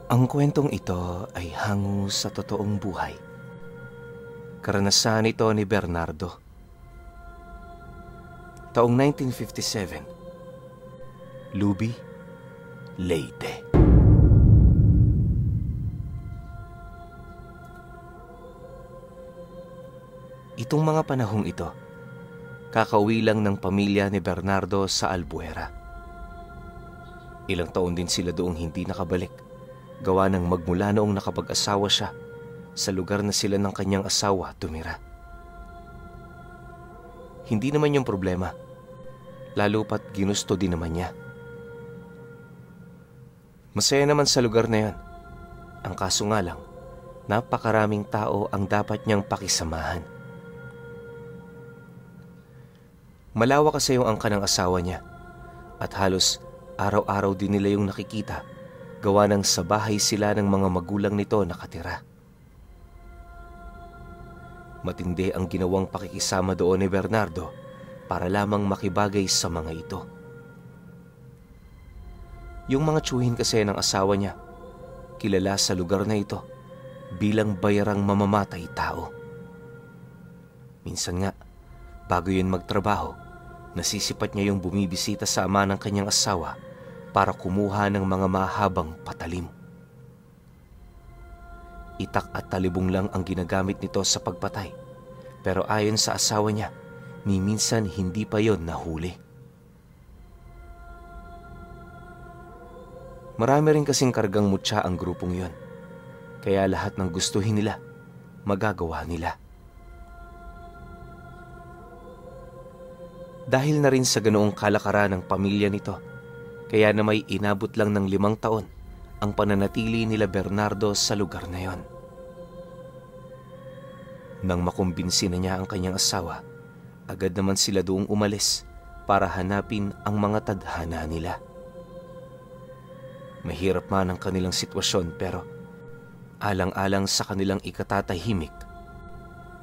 Ang kwentong ito ay hango sa totoong buhay. Karanasan ito ni Bernardo. Taong 1957, Luby, Leyte. Itong mga panahong ito, kakauwi lang ng pamilya ni Bernardo sa Albuera. Ilang taon din sila doong hindi nakabalik, gawa ng magmula noong nakapag-asawa siya sa lugar na sila ng kanyang asawa tumira. Hindi naman yung problema, lalo pat ginusto din naman niya. Masaya naman sa lugar na yan. Ang kaso nga lang, napakaraming tao ang dapat niyang pakisamahan. Malawak kasi yung angka ng asawa niya at halos araw-araw din nila yung nakikita, gawa ng sa bahay sila ng mga magulang nito nakatira. Matindi ang ginawang pakikisama doon ni Bernardo para lamang makibagay sa mga ito. Yung mga tsuhin kasi ng asawa niya, kilala sa lugar na ito bilang bayarang mamamatay tao. Minsan nga, bago yun magtrabaho, nasisipat niya yung bumibisita sa ama ng kanyang asawa para kumuha ng mga mahabang patalim. Itak at talibong lang ang ginagamit nito sa pagpatay, pero ayon sa asawa niya, ni minsan hindi pa yon nahuli. Marami rin kasing kargang mutya ang grupong yon, kaya lahat ng gustuhin nila, magagawa nila. Dahil na rin sa ganoong kalakaran ng pamilya nito, kaya na may inabot lang ng 5 taon ang pananatili nila Bernardo sa lugar na yon. Nang makumbinsi na niya ang kanyang asawa, agad naman sila doong umalis para hanapin ang mga tadhana nila. Mahirap man ang kanilang sitwasyon, pero alang-alang sa kanilang ikatatahimik,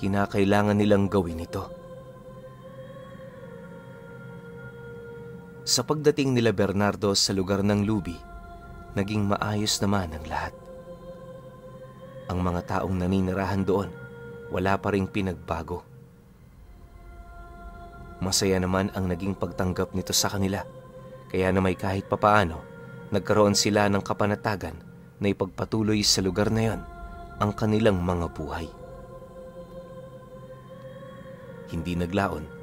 kinakailangan nilang gawin ito. Sa pagdating nila Bernardo sa lugar ng Luby, naging maayos naman ang lahat. Ang mga taong naninirahan doon, wala pa ring pinagbago. Masaya naman ang naging pagtanggap nito sa kanila, kaya na may kahit papaano, nagkaroon sila ng kapanatagan na ipagpatuloy sa lugar na yon ang kanilang mga buhay. Hindi naglaon,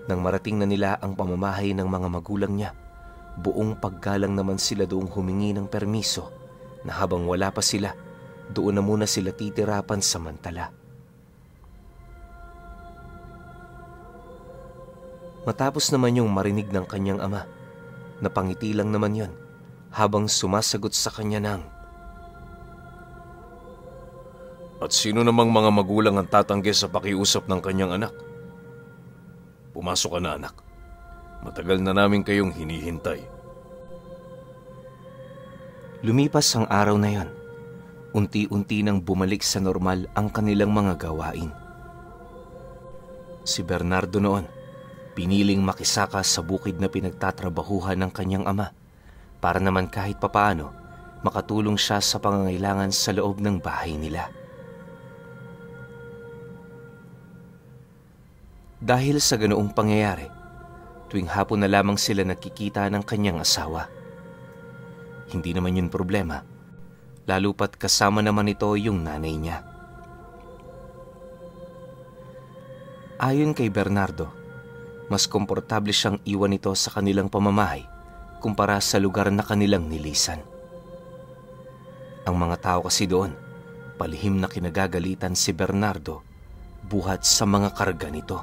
nang marating na nila ang pamamahay ng mga magulang niya, buong paggalang naman sila doong humingi ng permiso na habang wala pa sila, doon na muna sila titira pansamantala. Matapos naman yung marinig ng kanyang ama, napangiti lang naman yon habang sumasagot sa kanya ng, "At sino namang mga magulang ang tatanggi sa pakiusap ng kanyang anak? Pumasok ka na, anak. Matagal na namin kayong hinihintay." Lumipas ang araw na yon. Unti-unti nang bumalik sa normal ang kanilang mga gawain. Si Bernardo noon, piniling makisaka sa bukid na pinagtatrabahuhan ng kanyang ama para naman kahit papaano makatulong siya sa pangangailangan sa loob ng bahay nila. Dahil sa ganoong pangyayari, tuwing hapon na lamang sila nakikita ng kanyang asawa. Hindi naman yun problema, lalo pat kasama naman ito yung nanay niya. Ayon kay Bernardo, mas komportable siyang iwan ito sa kanilang pamamahay kumpara sa lugar na kanilang nilisan. Ang mga tao kasi doon, palihim na kinagagalitan si Bernardo buhat sa mga karga nito.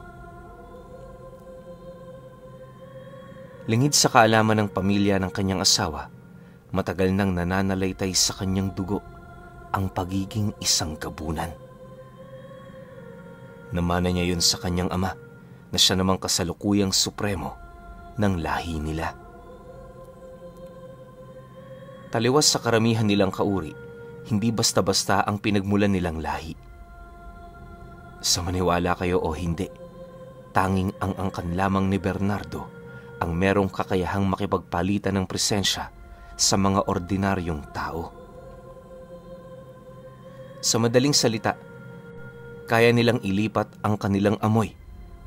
Lingid sa kaalaman ng pamilya ng kanyang asawa, matagal nang nananalaytay sa kanyang dugo ang pagiging isang gabunan. Namana niya yun sa kanyang ama na siya namang kasalukuyang supremo ng lahi nila. Taliwas sa karamihan nilang kauri, hindi basta-basta ang pinagmulan nilang lahi. Sa maniwala kayo o hindi, tanging ang angkan lamang ni Bernardo ang merong kakayahang makipagpalitan ng presensya sa mga ordinaryong tao. Sa madaling salita, kaya nilang ilipat ang kanilang amoy,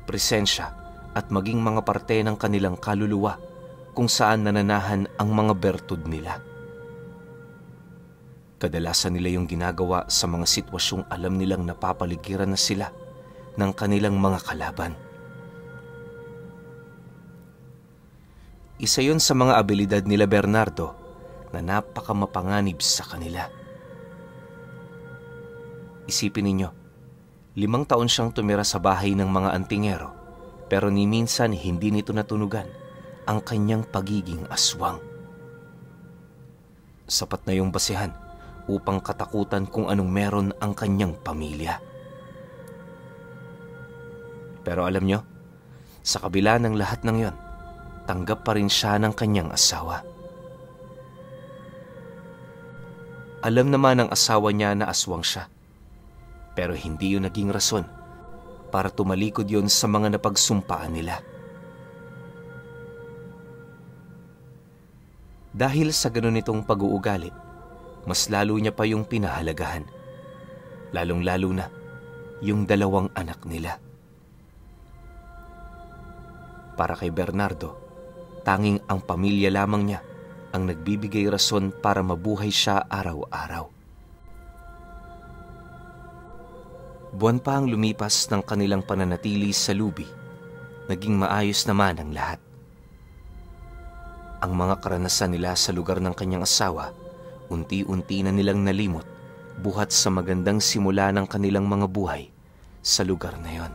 presensya at maging mga parte ng kanilang kaluluwa kung saan nananahan ang mga bertud nila. Kadalasan nila yung ginagawa sa mga sitwasyong alam nilang napapaligiran na sila ng kanilang mga kalaban. Isa yun sa mga abilidad nila Bernardo na napakamapanganib sa kanila. Isipin ninyo, 5 taon siyang tumira sa bahay ng mga antingero pero ni minsan hindi nito natunugan ang kanyang pagiging aswang. Sapat na yung basehan upang katakutan kung anong meron ang kanyang pamilya. Pero alam nyo, sa kabila ng lahat ng yon, tanggap pa rin siya ng kanyang asawa. Alam naman ng asawa niya na aswang siya, pero hindi yun naging rason para tumalikod yon sa mga napagsumpaan nila. Dahil sa ganun itong pag-uugali, mas lalo niya pa yung pinahalagahan. Lalong-lalo na yung 2 anak nila. Para kay Bernardo, tanging ang pamilya lamang niya ang nagbibigay rason para mabuhay siya araw-araw. Buwan pa ang lumipas ng kanilang pananatili sa lubi, naging maayos naman ang lahat. Ang mga karanasan nila sa lugar ng kanyang asawa, unti-unti na nilang nalimot buhat sa magandang simula ng kanilang mga buhay sa lugar na yon.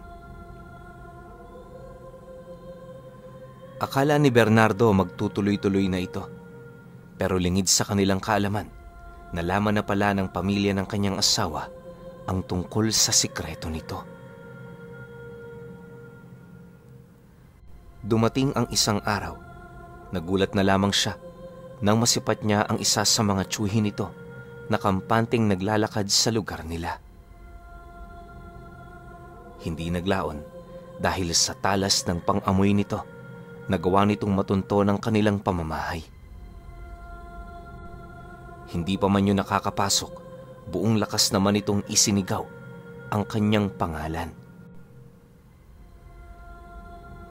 Akala ni Bernardo magtutuloy-tuloy na ito, pero lingid sa kanilang kaalaman, nalaman na pala ng pamilya ng kanyang asawa ang tungkol sa sikreto nito. Dumating ang isang araw, nagulat na lamang siya nang masipat niya ang isa sa mga tiyuhin nito na kampanteng naglalakad sa lugar nila. Hindi naglaon dahil sa talas ng pang-amoy nito, nagawa nitong matunto ng kanilang pamamahay. Hindi pa man yun nakakapasok, buong lakas naman itong isinigaw ang kanyang pangalan.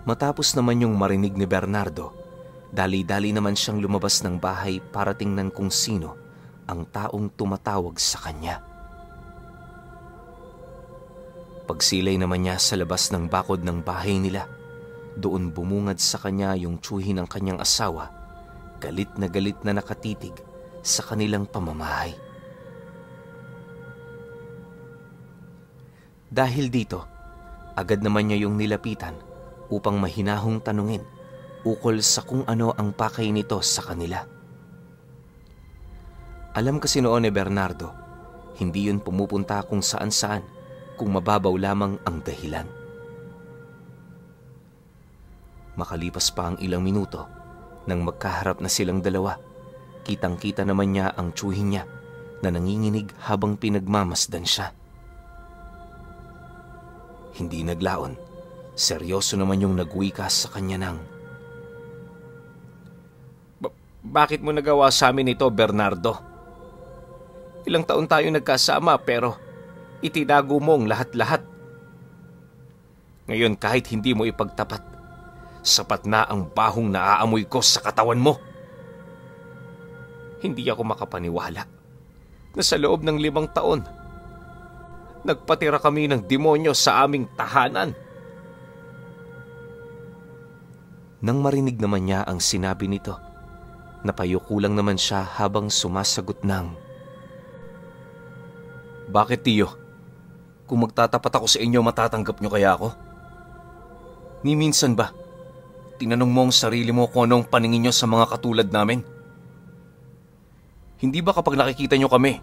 Matapos naman yung marinig ni Bernardo, dali-dali naman siyang lumabas ng bahay para tingnan kung sino ang taong tumatawag sa kanya. Pagsilay naman niya sa labas ng bakod ng bahay nila, doon bumungad sa kanya yung tiyuhin ng kanyang asawa, galit na nakatitig sa kanilang pamamahay. Dahil dito, agad naman niya yung nilapitan upang mahinahong tanungin ukol sa kung ano ang pakay nito sa kanila. Alam kasi noon ni Bernardo, hindi yun pumupunta kung saan-saan kung mababaw lamang ang dahilan. Makalipas pa ang ilang minuto, nang magkaharap na silang dalawa, kitang-kita naman niya ang tiyuhin niya na nanginginig habang pinagmamasdan siya. Hindi naglaon, seryoso naman yung nagwika sa kanya ng, "Bakit mo nagawa sa amin ito, Bernardo? Ilang taon tayo nagkasama pero itinago mo ang lahat-lahat. Ngayon kahit hindi mo ipagtapat, sapat na ang bahong naaamoy ko sa katawan mo. Hindi ako makapaniwala na sa loob ng 5 taon, nagpatira kami ng demonyo sa aming tahanan." Nang marinig naman niya ang sinabi nito, napayuko lang naman siya habang sumasagot ng, "Bakit, tiyo? Kung magtatapat ako sa inyo, matatanggap niyo kaya ako? Ni minsan ba, tinanong mo ang sarili mo kung anong paningin niyo sa mga katulad namin? Hindi ba kapag nakikita niyo kami,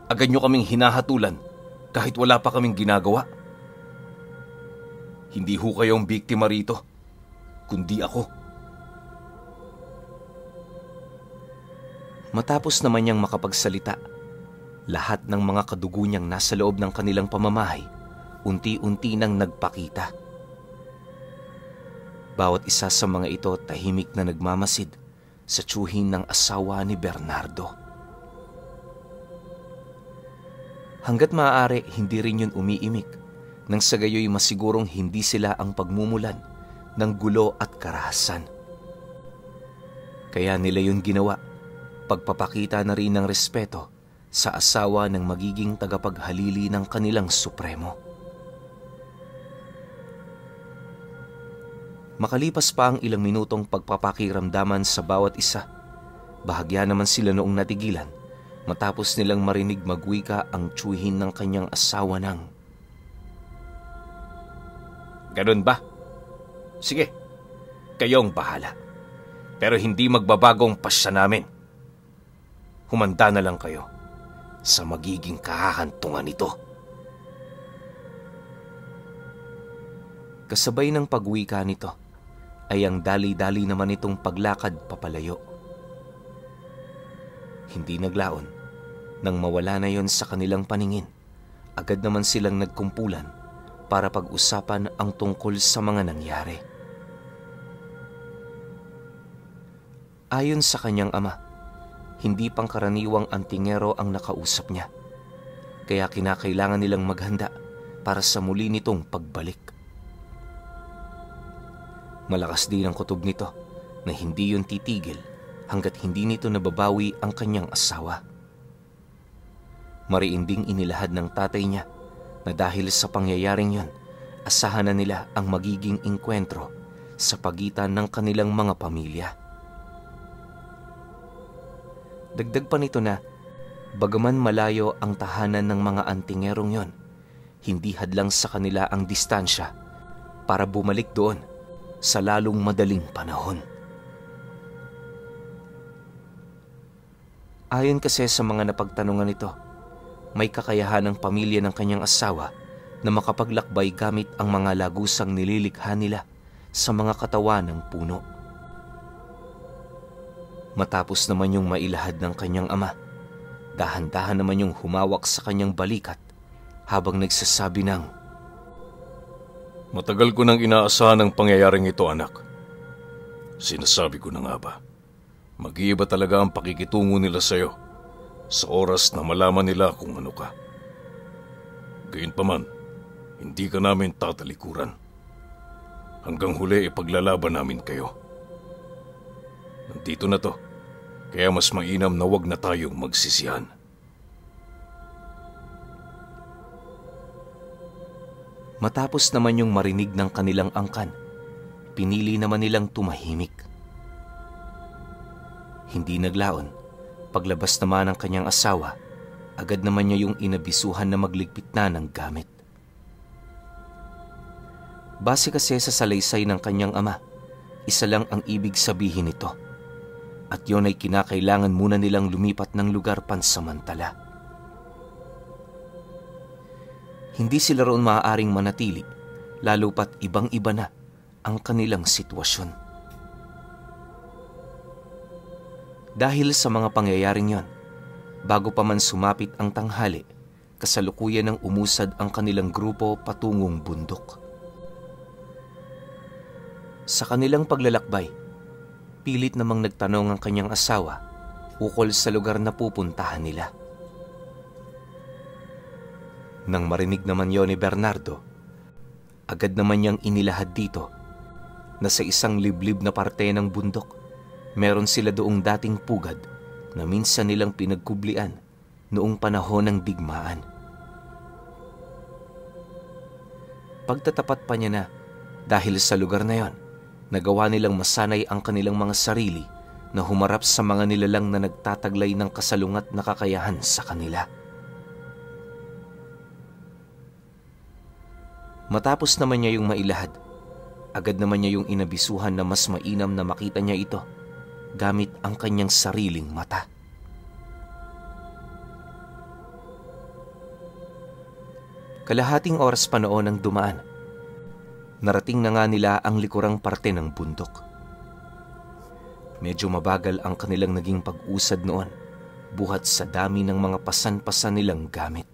agad niyo kaming hinahatulan kahit wala pa kaming ginagawa? Hindi ho kayo ang biktima rito, kundi ako." Matapos naman niyang makapagsalita, lahat ng mga kadugo niyang nasa loob ng kanilang pamamahay, unti-unti nang nagpakita. Bawat isa sa mga ito tahimik na nagmamasid sa tiyuhin ng asawa ni Bernardo. Hanggat maaari, hindi rin yun umiimik, nang sa gayoy masigurong hindi sila ang pagmumulan ng gulo at karahasan. Kaya nila yun ginawa, pagpapakita na rin ng respeto sa asawa ng magiging tagapaghalili ng kanilang supremo. Makalipas pa ang ilang minutong pagpapakiramdaman sa bawat isa, bahagya naman sila noong natigilan matapos nilang marinig magwika ang tiyuhin ng kanyang asawa ng, "Ganun ba? Sige, kayong bahala. Pero hindi magbabagong pasya namin. Humanda na lang kayo sa magiging kahahantungan nito." Kasabay ng pagwika nito ay ang dali-dali naman itong paglakad papalayo. Hindi naglaon. Nang mawala na yon sa kanilang paningin, agad naman silang nagkumpulan para pag-usapan ang tungkol sa mga nangyari. Ayon sa kanyang ama, hindi pangkaraniwang antingero ang nakausap niya, kaya kinakailangan nilang maghanda para sa muli nitong pagbalik. Malakas din ang kutob nito na hindi yun titigil hanggat hindi nito nababawi ang kanyang asawa. Mariinding inilahad ng tatay niya na dahil sa pangyayaring yon, asahan na nila ang magiging engkwentro sa pagitan ng kanilang mga pamilya. Dagdag pa nito na, bagaman malayo ang tahanan ng mga antingerong yon, hindi hadlang sa kanila ang distansya para bumalik doon sa lalong madaling panahon. Ayon kasi sa mga napagtanungan nito, may kakayahan ng pamilya ng kanyang asawa na makapaglakbay gamit ang mga lagusang nililikha nila sa mga katawan ng puno. Matapos naman yung mailahad ng kanyang ama, dahan-dahan naman yung humawak sa kanyang balikat habang nagsasabi ng, "Matagal ko nang inaasahan ang pangyayaring ito, anak. Sinasabi ko na nga ba, mag-iiba talaga ang pakikitungo nila sa'yo sa oras na malaman nila kung ano ka. Gayunpaman, hindi ka namin tatalikuran. Hanggang huli ipaglalaban namin kayo. Nandito na to, kaya mas mainam na wag na tayong magsisihan." Matapos naman yung marinig ng kanilang angkan, pinili naman nilang tumahimik. Hindi naglaon, paglabas naman ng kanyang asawa, agad naman niya yung inabisuhan na magligpit na ng gamit. Base kasi sa salaysay ng kanyang ama, isa lang ang ibig sabihin nito, at yun ay kinakailangan muna nilang lumipat ng lugar pansamantala. Hindi sila roon maaaring manatili, lalo pat ibang-iba na ang kanilang sitwasyon. Dahil sa mga pangyayaring yon, bago pa man sumapit ang tanghali, kasalukuyan ng umusad ang kanilang grupo patungong bundok. Sa kanilang paglalakbay, pilit namang nagtanong ang kanyang asawa ukol sa lugar na pupuntahan nila. Nang marinig naman yon ni Bernardo, agad naman niyang inilahad dito na sa isang liblib na parte ng bundok, meron sila doong dating pugad na minsan nilang pinagkublian noong panahon ng digmaan. Pagtatapat pa niya na, dahil sa lugar na yon, nagawa nilang masanay ang kanilang mga sarili na humarap sa mga nilalang na nagtataglay ng kasalungat na kakayahan sa kanila. Matapos naman niya yung mailahad, agad naman niya yung inabisuhan na mas mainam na makita niya ito gamit ang kanyang sariling mata. Kalahating oras pa noon ang dumaan. Narating na nga nila ang likurang parte ng bundok. Medyo mabagal ang kanilang naging pag-usad noon, buhat sa dami ng mga pasan-pasan nilang gamit.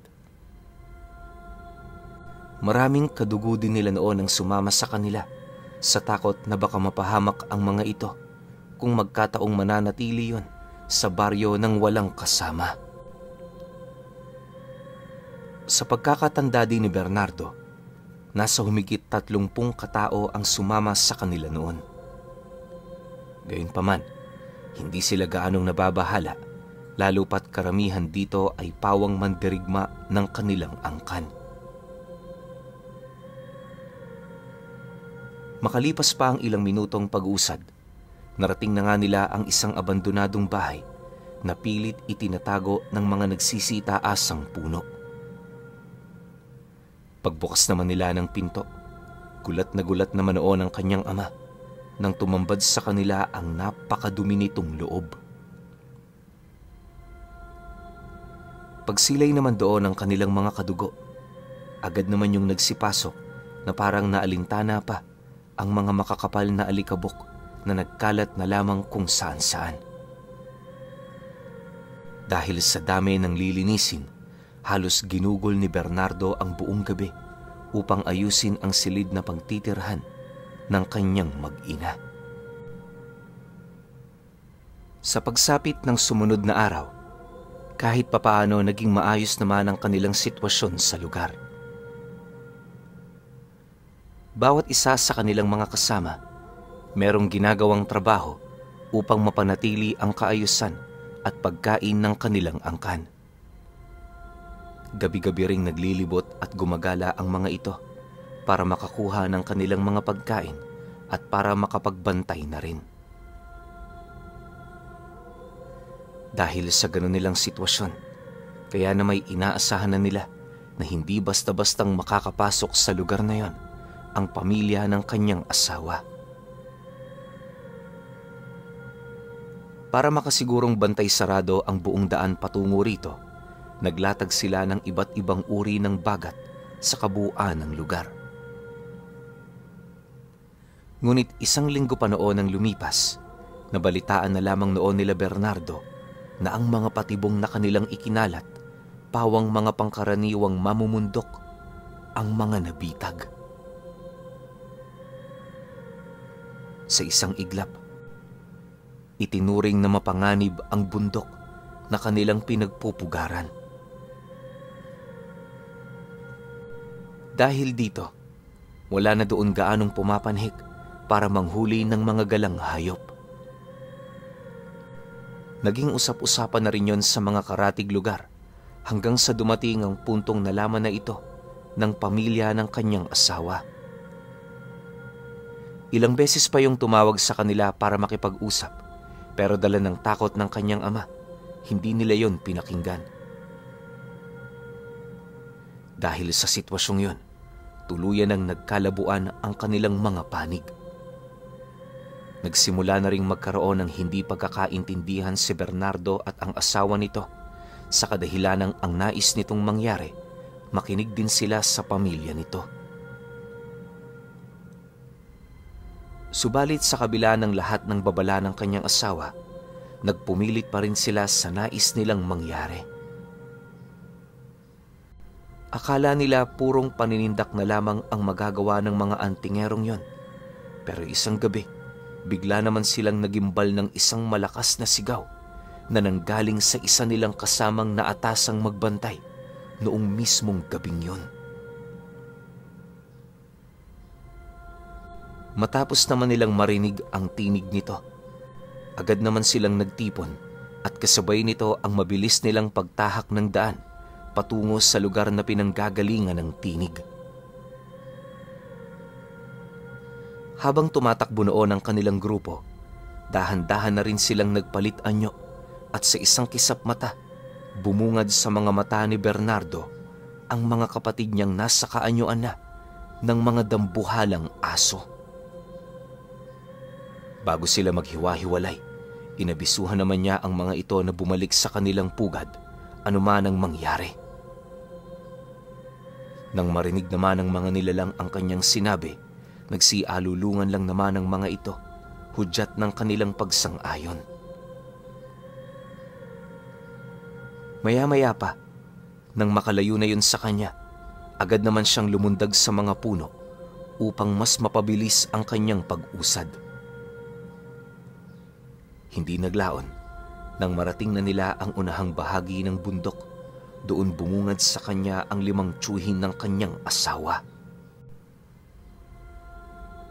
Maraming kadugo din nila noon ang sumama sa kanila sa takot na baka mapahamak ang mga ito kung magkataong mananatili yon sa baryo ng walang kasama. Sa pagkakatanda din ni Bernardo, nasa humigit 30 katao ang sumama sa kanila noon. Gayunpaman, hindi sila gaanong nababahala, lalo pat karamihan dito ay pawang mandirigma ng kanilang angkan. Makalipas pa ang ilang minutong pag-usad, narating na nga nila ang isang abandonadong bahay na pilit itinatago ng mga nagsisitaasang puno. Pagbukas naman nila ng pinto, gulat na manoon ang kanyang ama nang tumambad sa kanila ang napakadumi nitong loob. Pagsilay naman doon ng kanilang mga kadugo, agad naman yung nagsipasok na parang naalintana pa ang mga makakapal na alikabok na nagkalat na lamang kung saan-saan. Dahil sa dami ng lilinisin, halos ginugol ni Bernardo ang buong gabi upang ayusin ang silid na pagtitirhan ng kanyang mag-ina. Sa pagsapit ng sumunod na araw, kahit papaano naging maayos naman ang kanilang sitwasyon sa lugar. Bawat isa sa kanilang mga kasama, merong ginagawang trabaho upang mapanatili ang kaayusan at pagkain ng kanilang angkan. Gabi-gabi ring naglilibot at gumagala ang mga ito para makakuha ng kanilang mga pagkain at para makapagbantay na rin. Dahil sa ganun nilang sitwasyon, kaya na may inaasahan na nila na hindi basta-bastang makakapasok sa lugar na yon ang pamilya ng kanyang asawa. Para makasigurong bantay sarado ang buong daan patungo rito, naglatag sila ng iba't ibang uri ng bagat sa kabuuan ng lugar. Ngunit 1 linggo pa noon ang lumipas, nabalitaan na lamang noon nila Bernardo na ang mga patibong na kanilang ikinalat, pawang mga pangkaraniwang mamumundok, ang mga nabitag. Sa isang iglap, itinuring na mapanganib ang bundok na kanilang pinagpupugaran. Dahil dito, wala na doon gaanong pumapanhik para manghuli ng mga galang hayop. Naging usap-usapan na rin yon sa mga karatig lugar hanggang sa dumating ang puntong nalaman na ito ng pamilya ng kanyang asawa. Ilang beses pa yung tumawag sa kanila para makipag-usap, pero dala ng takot ng kanyang ama, hindi nila yon pinakinggan. Dahil sa sitwasyong yon, tuluyan ang nagkalabuan ang kanilang mga panig. Nagsimula na ring magkaroon ng hindi pagkakaintindihan si Bernardo at ang asawa nito sa kadahilanang ang nais nitong mangyari, makinig din sila sa pamilya nito. Subalit sa kabila ng lahat ng babala ng kanyang asawa, nagpumilit pa rin sila sa nais nilang mangyari. Akala nila purong paninindak na lamang ang magagawa ng mga antingerong yon. Pero isang gabi, bigla naman silang nagimbal ng isang malakas na sigaw na nanggaling sa isa nilang kasamang naatasang magbantay noong mismong gabing yon. Matapos naman nilang marinig ang tinig nito, agad naman silang nagtipon at kasabay nito ang mabilis nilang pagtahak ng daan patungo sa lugar na pinanggagalingan ng tinig. Habang tumatakbo noon ang kanilang grupo, dahan-dahan na rin silang nagpalit anyo at sa isang kisap mata, bumungad sa mga mata ni Bernardo ang mga kapatid niyang nasa kaanyoan na ng mga dambuhalang aso. Bago sila maghiwa-hiwalay, inabisuhan naman niya ang mga ito na bumalik sa kanilang pugad, anuman ang mangyari. Nang marinig naman ng mga nilalang ang kanyang sinabi, nagsialulungan lang naman ang mga ito, hudyat ng kanilang pagsang-ayon. Maya-maya pa, nang makalayo na yun sa kanya, agad naman siyang lumundag sa mga puno upang mas mapabilis ang kanyang pag-usad. Hindi naglaon nang marating na nila ang unahang bahagi ng bundok, doon bumungad sa kanya ang 5 tiyuhin ng kanyang asawa.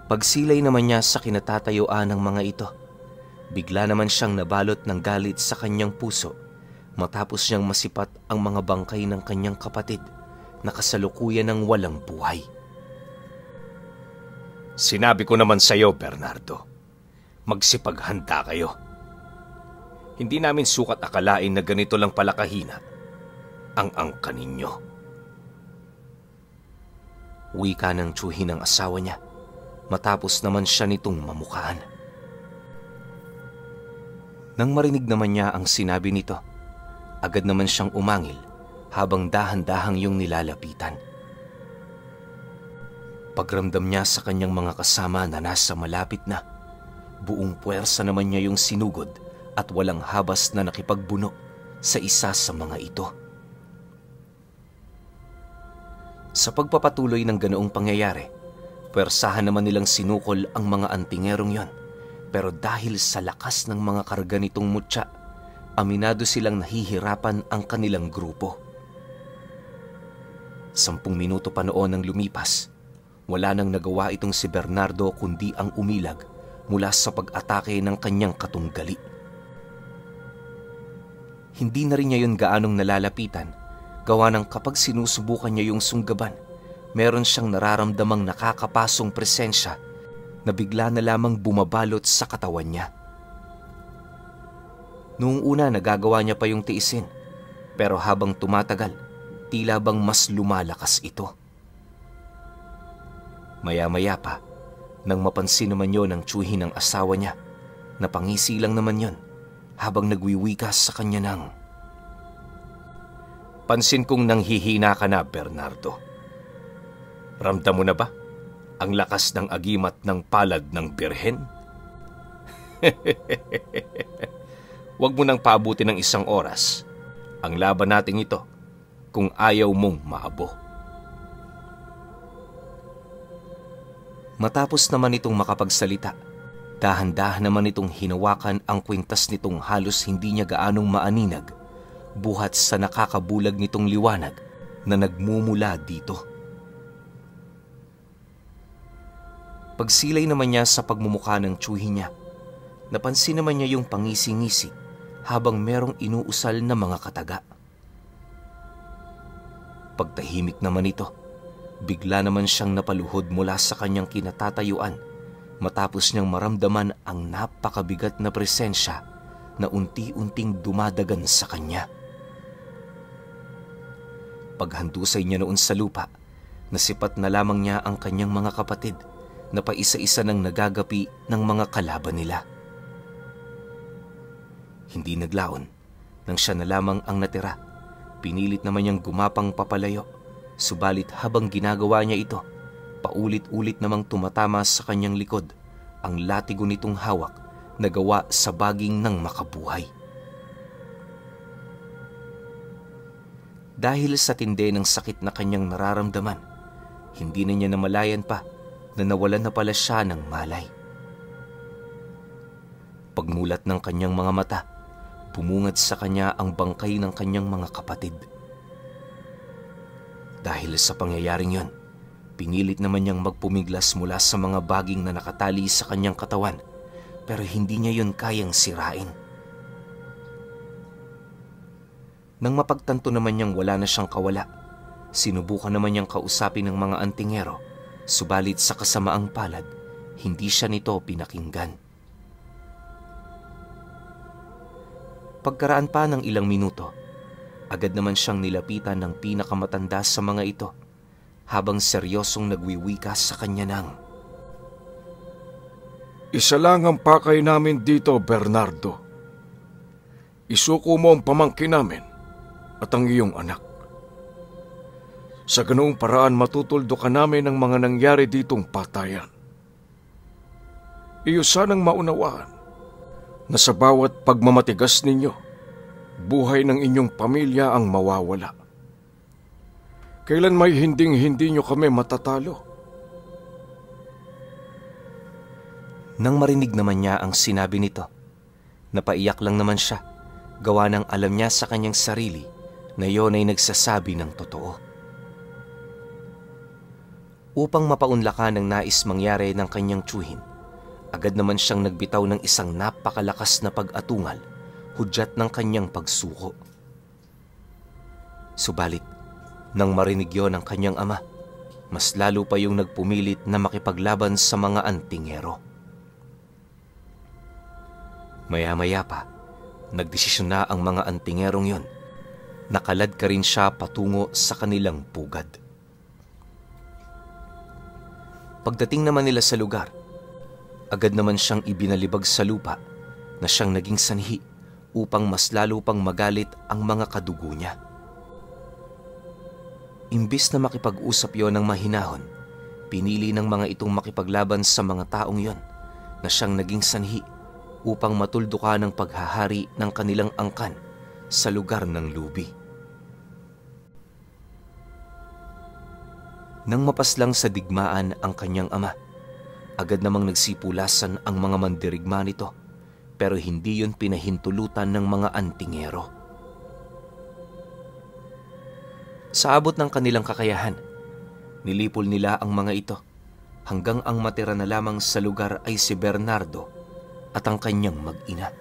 Pagsilay naman niya sa kinatatayuan ng mga ito, bigla naman siyang nabalot ng galit sa kanyang puso matapos niyang masipat ang mga bangkay ng kanyang kapatid na kasalukuyan ng walang buhay. Sinabi ko naman sa iyo, Bernardo, magsipaghanda kayo. Hindi namin sukat akalain na ganito lang pala kahina ang angka ninyo. Wika ng tiyuhin ng asawa niya matapos naman siya nitong mamukhaan. Nang marinig naman niya ang sinabi nito, agad naman siyang umangil habang dahan-dahang yung nilalapitan. Pagramdam niya sa kanyang mga kasama na nasa malapit na, buong puwersa naman niya yung sinugod at walang habas na nakipagbuno sa isa sa mga ito. Sa pagpapatuloy ng ganoong pangyayari, puwersahan naman nilang sinukol ang mga antingerong yon, pero dahil sa lakas ng mga karga nitong mutya, aminado silang nahihirapan ang kanilang grupo. 10 minuto pa noon ang lumipas, wala nang nagawa itong si Bernardo kundi ang umilag mula sa pag-atake ng kanyang katunggali. Hindi na rin niya yun gaanong nalalapitan, gawa ng kapag sinusubukan niya yung sunggaban, meron siyang nararamdamang nakakapasong presensya na bigla na lamang bumabalot sa katawan niya. Noong una nagagawa niya pa yung tiisin, pero habang tumatagal, tila bang mas lumalakas ito. Maya-maya pa, nang mapansin naman yon ng tiyuhin ng asawa niya, napangisi lang naman yon habang nagwiwikas sa kanya ng, "Pansin kong nanghihina ka na, Bernardo. Ramdam mo na ba ang lakas ng agimat ng palad ng Birhen?" Huwag mo nang paabutin ng 1 oras ang laban nating ito kung ayaw mong maabo. Matapos naman itong makapagsalita, dahan-dahan naman itong hinawakan ang kwintas nitong halos hindi niya gaanong maaninag, buhat sa nakakabulag nitong liwanag na nagmumula dito. Pagsilay naman niya sa pagmumukha ng tiyuhin niya, napansin naman niya yung pangisi-ngisi habang merong inuusal na mga kataga. Pagtahimik naman ito, bigla naman siyang napaluhod mula sa kanyang kinatatayuan matapos niyang maramdaman ang napakabigat na presensya na unti-unting dumadagan sa kanya. Paghandusay niya noon sa lupa, nasipat na lamang niya ang kanyang mga kapatid na paisa-isa nang nagagapi ng mga kalaban nila. Hindi naglaon nang siya na lamang ang natira. Pinilit naman niyang gumapang papalayo, subalit habang ginagawa niya ito, paulit-ulit namang tumatama sa kanyang likod ang latigo nitong hawak na gawa sa baging ng makabuhay. Dahil sa tindi ng sakit na kanyang nararamdaman, hindi na niya namalayan pa na nawalan na pala siya ng malay. Pagmulat ng kanyang mga mata, bumungad sa kanya ang bangkay ng kanyang mga kapatid. Dahil sa pangyayaring yon, pinilit naman niyang magpumiglas mula sa mga baging na nakatali sa kanyang katawan, pero hindi niya yon kayang sirain. Nang mapagtanto naman niyang wala na siyang kawala, sinubukan naman niyang kausapin ng mga antingero, subalit sa kasamaang palad, hindi siya nito pinakinggan. Pagkaraan pa ng ilang minuto, agad naman siyang nilapitan ng pinakamatanda sa mga ito habang seryosong nagwiwika sa kanya ng, "Isa lang ang pakay namin dito, Bernardo. Isuko mo ang pamangkin namin at ang iyong anak. Sa ganoong paraan matutuldo ka namin ng mga nangyari ditong patayan. Iyo sanang maunawaan na sa bawat pagmamatigas ninyo, buhay ng inyong pamilya ang mawawala. Kailan may hinding-hindi nyo kami matatalo?" Nang marinig naman niya ang sinabi nito, napaiyak lang naman siya, gawa ng alam niya sa kanyang sarili na yon ay nagsasabi ng totoo. Upang mapaunlakan ang nais mangyari ng kanyang tiyuhin, agad naman siyang nagbitaw ng isang napakalakas na pag-atungal, hudyat ng kanyang pagsuko. Subalit, nang marinig yon ng kanyang ama, mas lalo pa yung nagpumilit na makipaglaban sa mga antingero. Maya-maya pa, nagdesisyon na ang mga antingerong yon. Nakalad ka rin siya patungo sa kanilang pugad. Pagdating naman nila sa lugar, agad naman siyang ibinalibag sa lupa na siyang naging sanhi upang mas lalo pang magalit ang mga kadugo niya. Imbis na makipag-usap yon ng mahinahon, pinili ng mga itong makipaglaban sa mga taong yon na siyang naging sanhi upang matuldukan ang paghahari ng kanilang angkan sa lugar ng lubi. Nang mapaslang sa digmaan ang kanyang ama, agad namang nagsipulasan ang mga mandirigma nito, pero hindi yun pinahintulutan ng mga antingero. Sa abot ng kanilang kakayahan, nilipol nila ang mga ito hanggang ang matira na lamang sa lugar ay si Bernardo at ang kanyang mag-ina.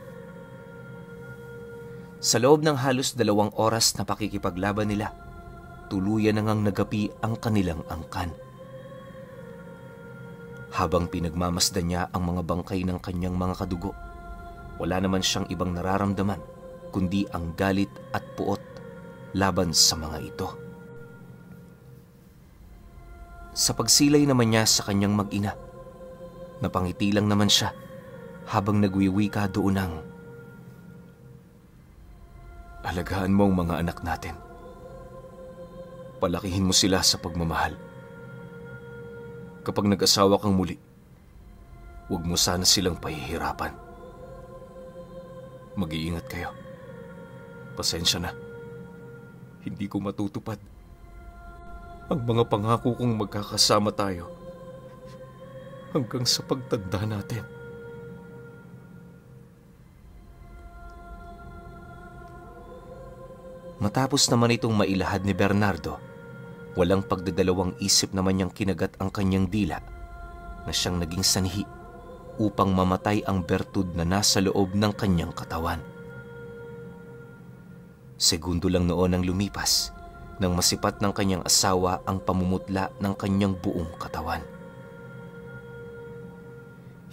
Sa loob ng halos 2 oras na pakikipaglaban nila, tuluyan na ngang nagapi ang kanilang angkan. Habang pinagmamasdan niya ang mga bangkay ng kanyang mga kadugo, wala naman siyang ibang nararamdaman kundi ang galit at puot laban sa mga ito. Sa pagsilay naman niya sa kanyang mag-ina, napangiti lang naman siya habang nagwiwika doon ng, "Alagaan mo ang mga anak natin. Palakihin mo sila sa pagmamahal. Kapag nag-asawa kang muli, huwag mo sana silang pahihirapan. Mag-iingat kayo. Pasensya na. Hindi ko matutupad ang mga pangako kong magkakasama tayo hanggang sa pagtanda natin." Matapos naman itong mailahad ni Bernardo, walang pagdadalawang isip naman niyang kinagat ang kanyang dila na siyang naging sanhi upang mamatay ang bertud na nasa loob ng kanyang katawan. Segundo lang noon ang lumipas nang masipat ng kanyang asawa ang pamumutla ng kanyang buong katawan.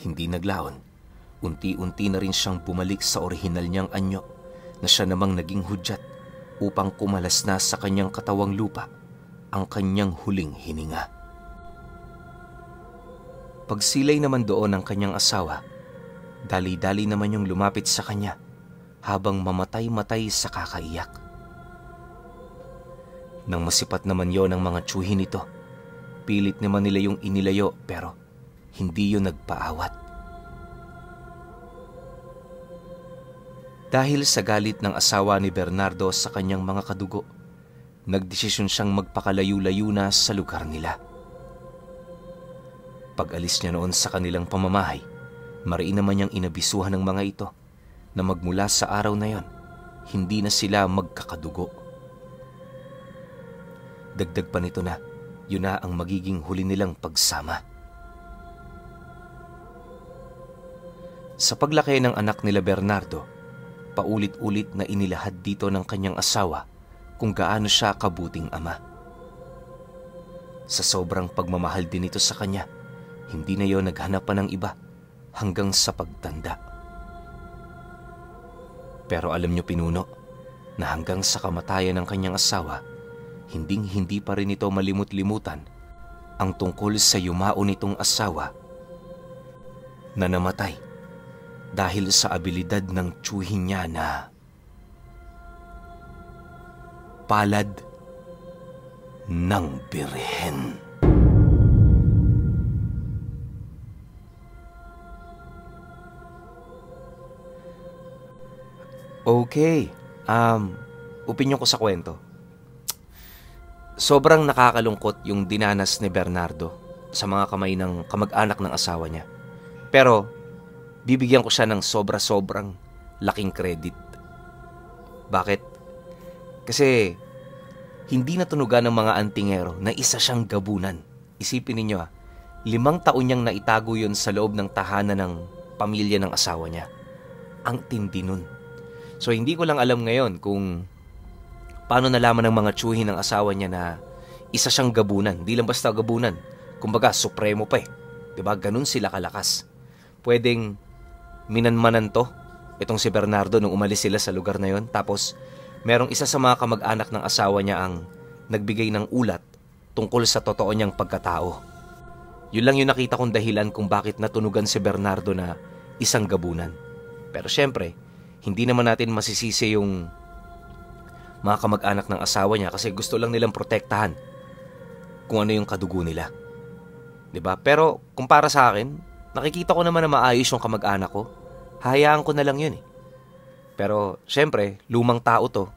Hindi naglaon, unti-unti na rin siyang bumalik sa orihinal niyang anyo na siya namang naging hudyat upang kumalas na sa kanyang katawang lupa ang kanyang huling hininga. Pagsilay naman doon ng kanyang asawa, dali-dali naman yung lumapit sa kanya habang mamatay-matay sa kakaiyak. Nang masipat naman yon ng mga tiyuhin nito, pilit naman nila yung inilayo pero hindi yun nagpaawat. Dahil sa galit ng asawa ni Bernardo sa kanyang mga kadugo, nagdesisyon siyang magpakalayo-layo na sa lugar nila. Pag-alis niya noon sa kanilang pamamahay, mariin naman niyang inabisuhan ng mga ito na magmula sa araw na yon, hindi na sila magkakadugo. Dagdag pa nito na, yun na ang magiging huli nilang pagsama. Sa paglaki ng anak nila Bernardo, paulit-ulit na inilahad dito ng kanyang asawa kung gaano siya kabuting ama. Sa sobrang pagmamahal din ito sa kanya, hindi na yon naghanap pa ng iba hanggang sa pagtanda. Pero alam niyo pinuno na hanggang sa kamatayan ng kanyang asawa, hinding-hindi pa rin ito malimut-limutan ang tungkol sa yumao nitong asawa na namatay dahil sa abilidad ng tiyuhin niya na palad ng birhen. Okay, opinyon ko sa kwento. Sobrang nakakalungkot yung dinanas ni Bernardo sa mga kamay ng kamag-anak ng asawa niya. Pero bibigyan ko siya ng sobra-sobrang laking credit. Bakit? Kasi hindi natunugan ng mga antingero na isa siyang gabunan. Isipin ninyo 5 taon niyang naitago yun sa loob ng tahanan ng pamilya ng asawa niya. Ang tindi nun. So hindi ko lang alam ngayon kung paano nalaman ng mga tiyuhin ng asawa niya na isa siyang gabunan. Di lang basta gabunan. Kumbaga, supremo pa eh. Diba? Ganun sila kalakas. Pwedeng minanmanan to, itong si Bernardo nung umalis sila sa lugar na yon. Tapos, merong isa sa mga kamag-anak ng asawa niya ang nagbigay ng ulat tungkol sa totoo niyang pagkatao. Yun lang yung nakita kong dahilan kung bakit natunugan si Bernardo na isang gabunan. Pero syempre, hindi naman natin masisisi yung mga kamag-anak ng asawa niya kasi gusto lang nilang protektahan kung ano yung kadugo nila. 'Di ba? Pero kung para sa akin, nakikita ko naman na maayos yung kamag-anak ko. Hahayaan ko na lang yun eh. Pero syempre, lumang tao to.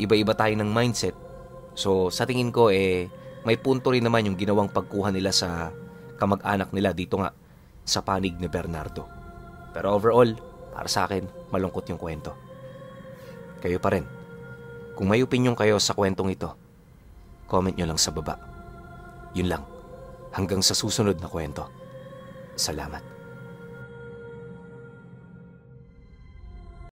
Iba-iba tayo ng mindset. So sa tingin ko may punto rin naman yung ginawang pagkuha nila sa kamag-anak nila dito nga sa panig ni Bernardo. Pero overall, para sa akin, malungkot yung kwento. Kayo pa rin. Kung may opinion kayo sa kwentong ito, comment nyo lang sa baba. Yun lang. Hanggang sa susunod na kwento. Salamat.